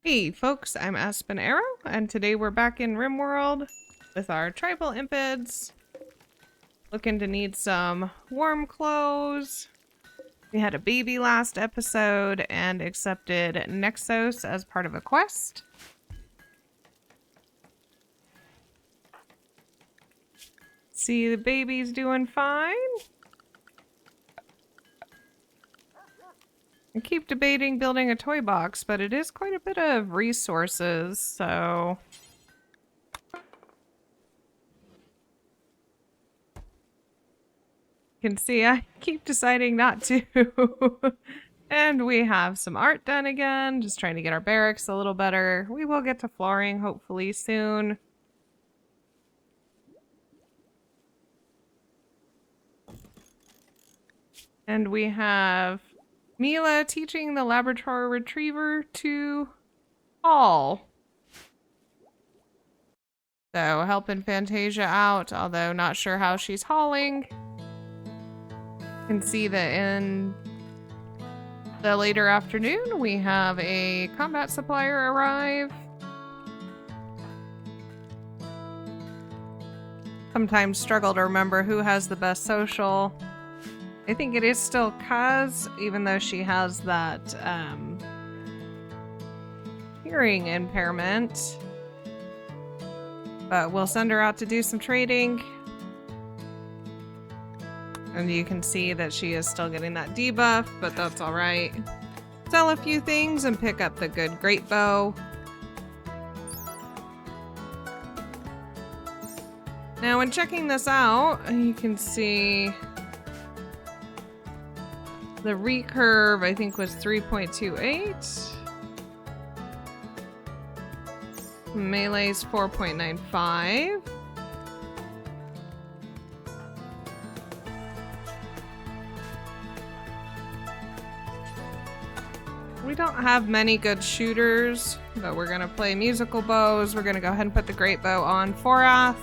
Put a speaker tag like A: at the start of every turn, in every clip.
A: Hey folks, I'm Aspen Arrow, and today we're back in RimWorld with our tribal impids. Looking to need some warm clothes. We had a baby last episode and accepted Nexos as part of a quest. See, the baby's doing fine. I keep debating building a toy box, but it is quite a bit of resources, so... You can see I keep deciding not to. And we have some art done again, just trying to get our barracks a little better. We will get to flooring hopefully soon. And we have Mila teaching the laboratory retriever to haul. So helping Fantasia out, although not sure how she's hauling. You can see that in the later afternoon we have a combat supplier arrive. Sometimes struggle to remember who has the best social. I think it is still Kaz, even though she has that hearing impairment. But we'll send her out to do some trading. And you can see that she is still getting that debuff, but that's alright. Sell a few things and pick up the good great bow. Now when checking this out, you can see the recurve, I think, was 3.28. Melee's 4.95. We don't have many good shooters, but we're gonna play musical bows. We're gonna go ahead and put the great bow on Forath,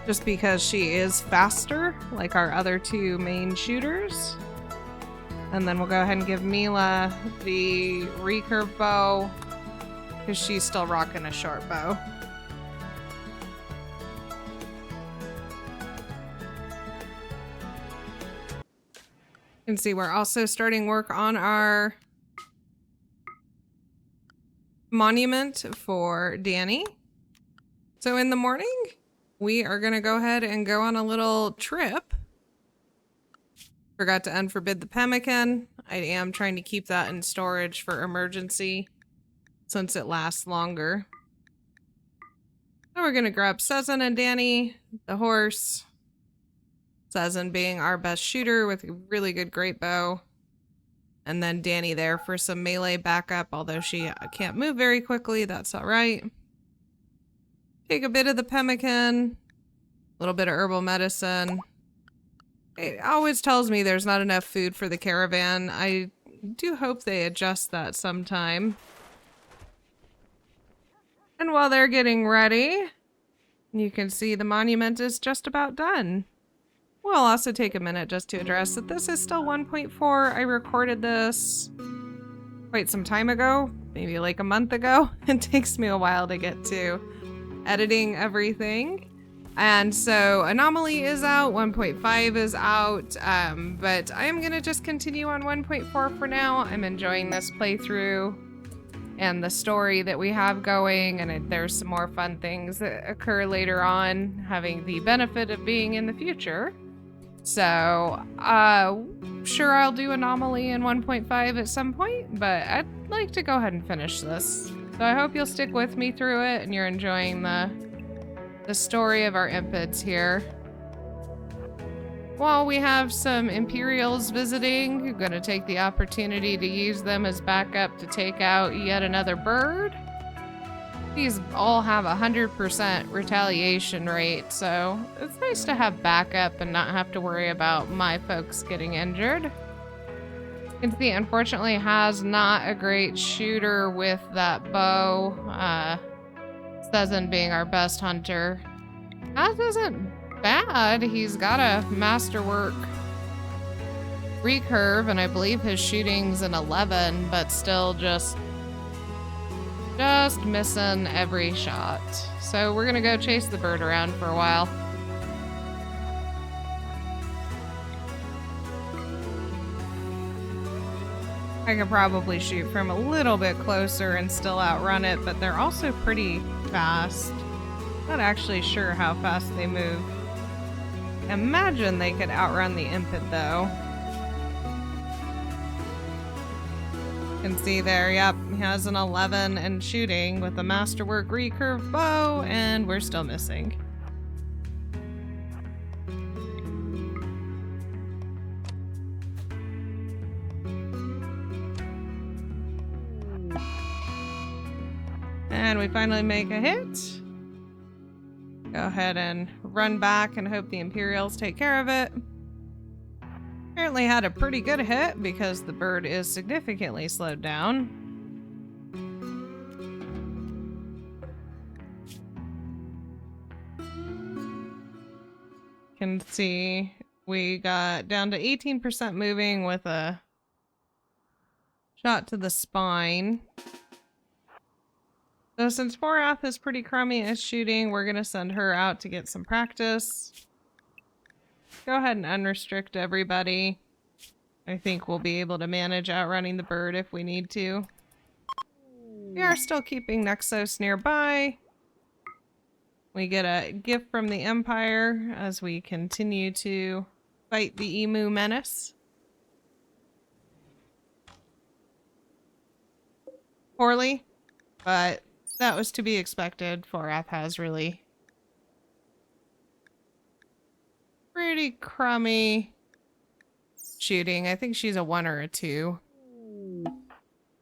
A: just because she is faster, like our other two main shooters. And then we'll go ahead and give Mila the recurve bow, because she's still rocking a short bow. You can see we're also starting work on our monument for Danny. So in the morning, we are going to go ahead and go on a little trip. Forgot to unforbid the pemmican. I am trying to keep that in storage for emergency, since it lasts longer. So we're gonna grab Sezen and Danny, the horse. Sezen being our best shooter with a really good great bow. And then Danny there for some melee backup, although she can't move very quickly, that's alright. Take a bit of the pemmican, a little bit of herbal medicine. It always tells me there's not enough food for the caravan. I do hope they adjust that sometime. And while they're getting ready, you can see the monument is just about done. We'll also take a minute just to address that this is still 1.4. I recorded this quite some time ago, maybe like a month ago. It takes me a while to get to editing everything. And so Anomaly is out, 1.5 is out, but I am going to just continue on 1.4 for now. I'm enjoying this playthrough and the story that we have going, and there's some more fun things that occur later on, having the benefit of being in the future. So, sure, I'll do Anomaly in 1.5 at some point, but I'd like to go ahead and finish this. So I hope you'll stick with me through it and you're enjoying the story of our impids here. While we have some Imperials visiting, we're going to take the opportunity to use them as backup to take out yet another bird. These all have 100% retaliation rate, so it's nice to have backup and not have to worry about my folks getting injured. You can see, unfortunately, has not a great shooter with that bow. Sezen being our best hunter. That isn't bad. He's got a masterwork recurve, and I believe his shooting's an 11, but still just Just missing every shot. So we're gonna go chase the bird around for a while. I could probably shoot from a little bit closer and still outrun it, but they're also pretty fast. Not actually sure how fast they move. Imagine they could outrun the impid though. You can see there, yep, he has an 11 and shooting with a masterwork recurve bow, and we're still missing. And we finally make a hit. Go ahead and run back and hope the Imperials take care of it. Apparently had a pretty good hit because the bird is significantly slowed down. Can see we got down to 18% moving with a shot to the spine. So since Forath is pretty crummy at shooting, we're going to send her out to get some practice. Go ahead and unrestrict everybody. I think we'll be able to manage outrunning the bird if we need to. We are still keeping Nexos nearby. We get a gift from the Empire as we continue to fight the Emu menace. Poorly, but that was to be expected. Forath has really pretty crummy shooting. I think she's a 1 or a 2.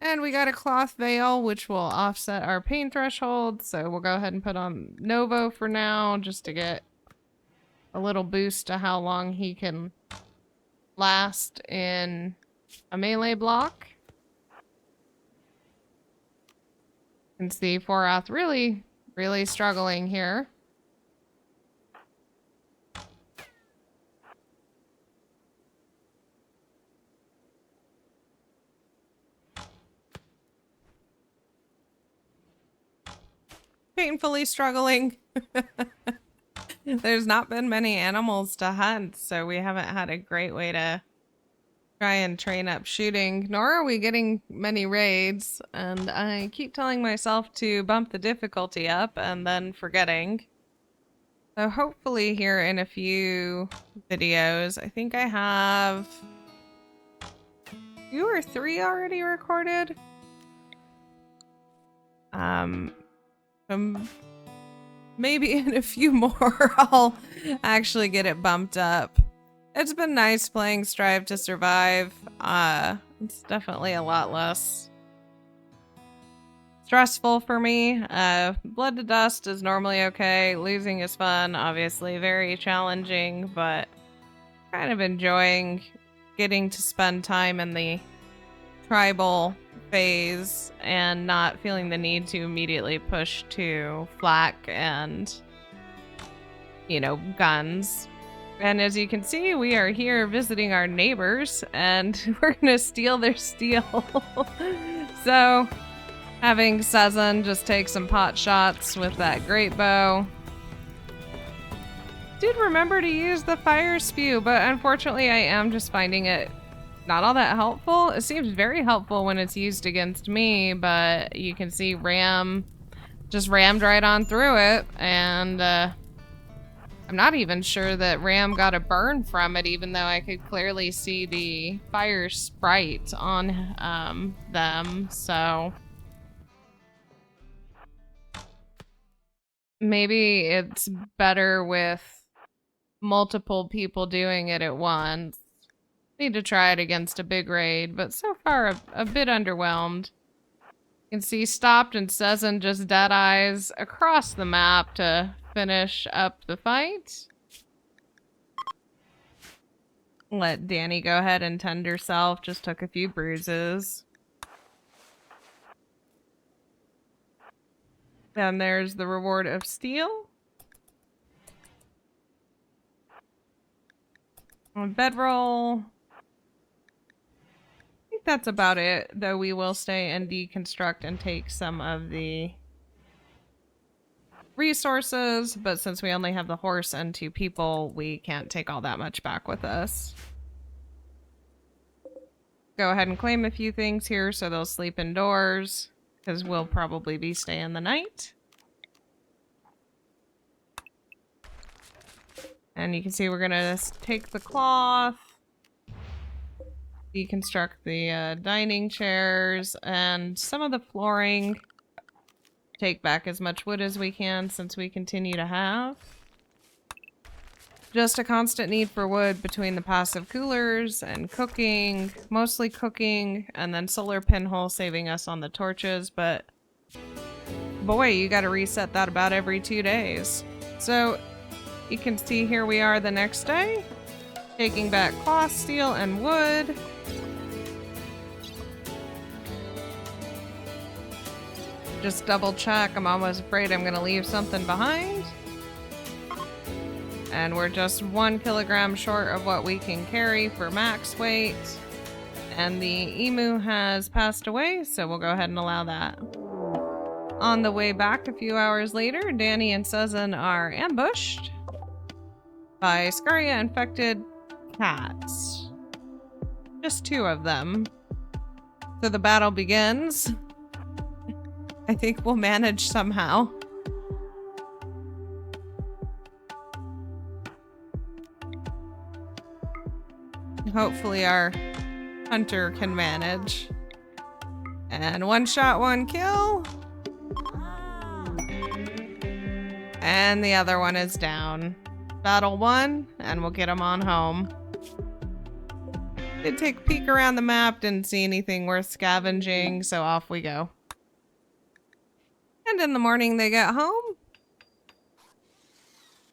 A: And we got a cloth veil, which will offset our pain threshold. So we'll go ahead and put on Novo for now, just to get a little boost to how long he can last in a melee block. You can see Forath really struggling here. Painfully struggling. There's not been many animals to hunt, so we haven't had a great way to try and train up shooting, nor are we getting many raids, and I keep telling myself to bump the difficulty up and then forgetting. So hopefully here in a few videos, I think I have 2 or 3 already recorded. Maybe in a few more I'll actually get it bumped up. It's been nice playing Strive to Survive. It's definitely a lot less stressful for me. Blood to Dust is normally okay. Losing is fun, obviously very challenging, but kind of enjoying getting to spend time in the tribal phase and not feeling the need to immediately push to flak and, you know, guns. And as you can see, we are here visiting our neighbors and we're gonna steal their steel. So having Sezin just take some pot shots with that great bow. Did remember to use the fire spew, but unfortunately I am just finding it not all that helpful. It seems very helpful when it's used against me, but you can see Ram just rammed right on through it, and I'm not even sure that Ram got a burn from it, even though I could clearly see the fire sprite on them, so maybe it's better with multiple people doing it at once. Need to try it against a big raid, but so far a bit underwhelmed. You can see Stopped and Sezin just dead eyes across the map to finish up the fight. Let Danny go ahead and tend herself, just took a few bruises. Then there's the reward of steel. Bedroll. I think that's about it, though we will stay and deconstruct and take some of the resources, but since we only have the horse and 2 people, we can't take all that much back with us. Go ahead and claim a few things here so they'll sleep indoors, because we'll probably be staying the night. And you can see we're gonna take the cloth, deconstruct the dining chairs, and some of the flooring. Take back as much wood as we can since we continue to have. Just a constant need for wood between the passive coolers and cooking, mostly cooking, and then solar pinhole saving us on the torches, but boy, you gotta reset that about every 2 days. So you can see here we are the next day, taking back cloth, steel, and wood. Just double check. I'm almost afraid I'm gonna leave something behind. And we're just 1 kilogram short of what we can carry for max weight. And the emu has passed away, so we'll go ahead and allow that. On the way back a few hours later, Danny and Susan are ambushed by Scaria infected cats. Just 2 of them. So the battle begins. I think we'll manage somehow. Hopefully our hunter can manage. And 1 shot, 1 kill. And the other one is down. Battle won, and we'll get him on home. Did take a peek around the map, didn't see anything worth scavenging, so off we go. And in the morning they get home.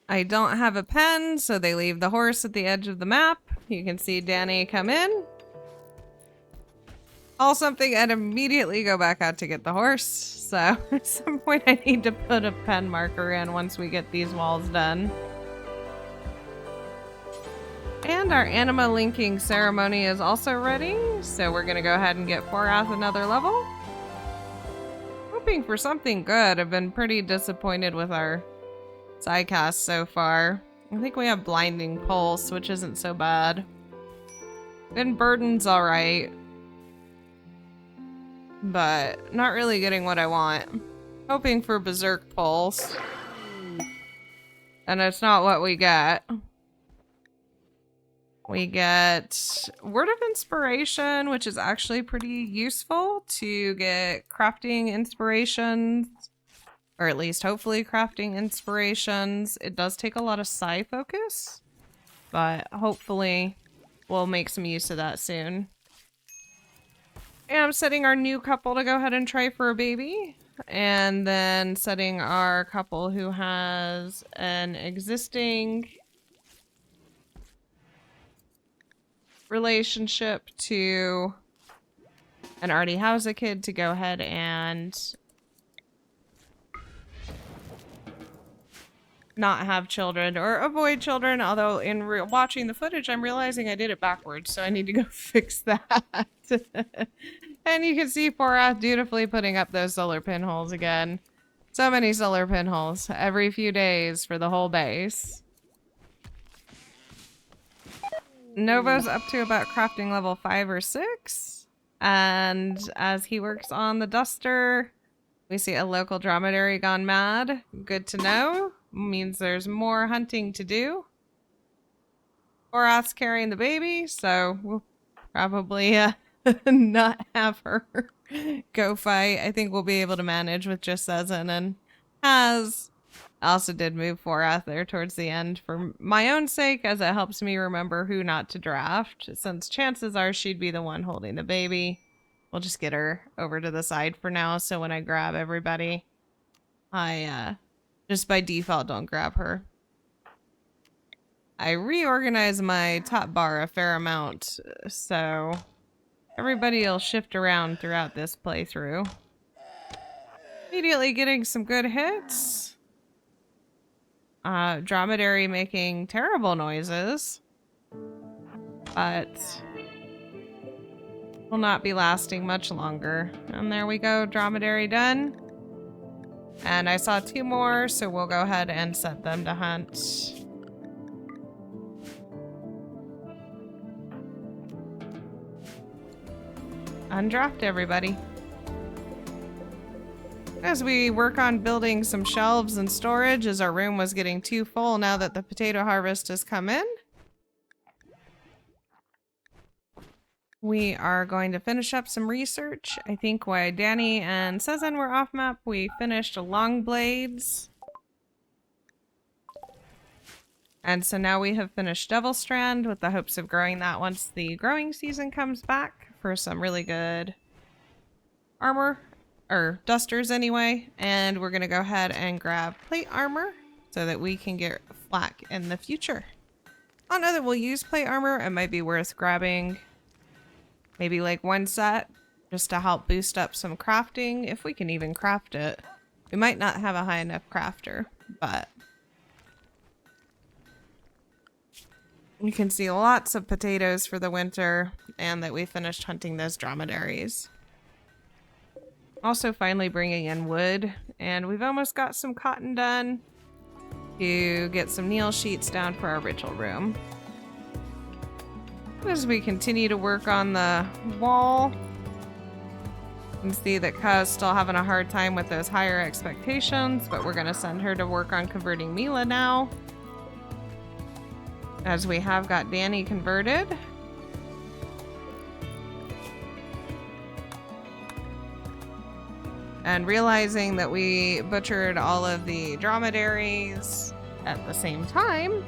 A: I don't have a pen, so they leave the horse at the edge of the map. You can see Danny come in, haul something, and immediately go back out to get the horse. So at some point I need to put a pen marker in once we get these walls done. And our anima linking ceremony is also ready, so we're gonna go ahead and get Forath another level. Hoping for something good. I've been pretty disappointed with our sidecast so far. I think we have blinding pulse, which isn't so bad. And burden's alright, but not really getting what I want. Hoping for berserk pulse, and it's not what we get. We get Word of Inspiration, which is actually pretty useful to get crafting inspirations, or at least hopefully crafting inspirations. It does take a lot of psi focus, but hopefully we'll make some use of that soon. And I'm setting our new couple to go ahead and try for a baby, and then setting our couple who has an existing relationship to and already has a kid to go ahead and not have children or avoid children, although in watching the footage I'm realizing I did it backwards, so I need to go fix that. And you can see Forath dutifully putting up those solar pinholes again. So many solar pinholes every few days for the whole base. Nova's up to about crafting level 5 or 6. And as he works on the duster, we see a local dromedary gone mad. Good to know. Means there's more hunting to do. Forath's carrying the baby, so we'll probably not have her go fight. I think we'll be able to manage with just Sezin and Has. I also did move Forath there towards the end for my own sake, as it helps me remember who not to draft, since chances are she'd be the one holding the baby. We'll just get her over to the side for now, so when I grab everybody, I just by default don't grab her. I reorganize my top bar a fair amount, so everybody will shift around throughout this playthrough. Immediately getting some good hits. Dromedary making terrible noises, but will not be lasting much longer. And there we go, dromedary done. And I saw 2 more, so we'll go ahead and set them to hunt. Undraft everybody. As we work on building some shelves and storage, as our room was getting too full now that the potato harvest has come in, we are going to finish up some research. I think while Danny and Cezanne were off map, we finished long blades. And so now we have finished Devil Strand with the hopes of growing that once the growing season comes back for some really good armor, or dusters anyway. And we're going to go ahead and grab plate armor so that we can get flak in the future. I don't know that we'll use plate armor. It might be worth grabbing maybe like 1 set just to help boost up some crafting, if we can even craft it. We might not have a high enough crafter, but you can see lots of potatoes for the winter, and that we finished hunting those dromedaries. Also finally bringing in wood, and we've almost got some cotton done to get some Neil sheets down for our ritual room. As we continue to work on the wall, you can see that Kaz still having a hard time with those higher expectations, but we're going to send her to work on converting Mila now, as we have got Danny converted. And realizing that we butchered all of the dromedaries at the same time,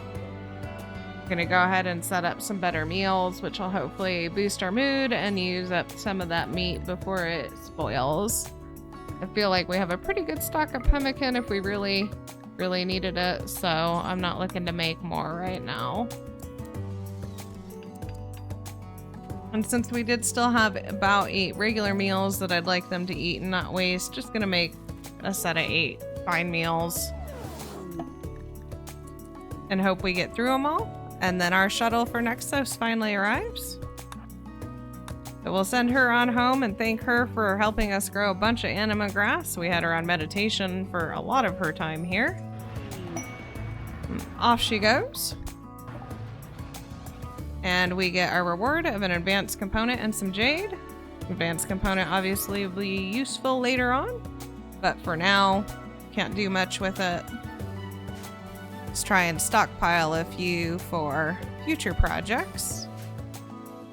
A: gonna go ahead and set up some better meals, which will hopefully boost our mood and use up some of that meat before it spoils. I feel like we have a pretty good stock of pemmican if we really needed it, so I'm not looking to make more right now. And since we did still have about 8 regular meals that I'd like them to eat and not waste, just gonna make a set of 8 fine meals and hope we get through them all. And then our shuttle for Nexos finally arrives. So we'll send her on home and thank her for helping us grow a bunch of anima grass. We had her on meditation for a lot of her time here. Off she goes. And we get our reward of an advanced component and some jade. Advanced component obviously will be useful later on, but for now, can't do much with it. Let's try and stockpile a few for future projects.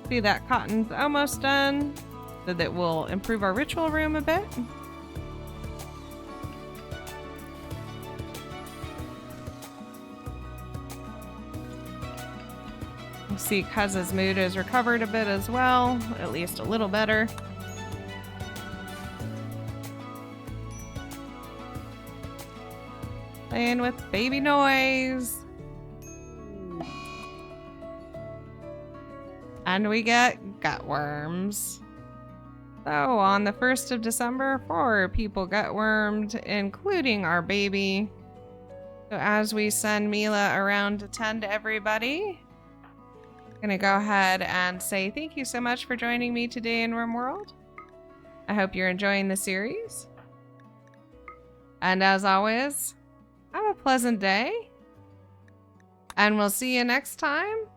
A: See, that cotton's almost done, so that will improve our ritual room a bit. You see Kaz's mood has recovered a bit as well, at least a little better. Playing with baby noise. And we get gutworms. So on the 1st of December, 4 people gutwormed, including our baby. So as we send Mila around to tend to everybody, I'm gonna go ahead and say thank you so much for joining me today in RimWorld. I hope you're enjoying the series. And as always, have a pleasant day, and we'll see you next time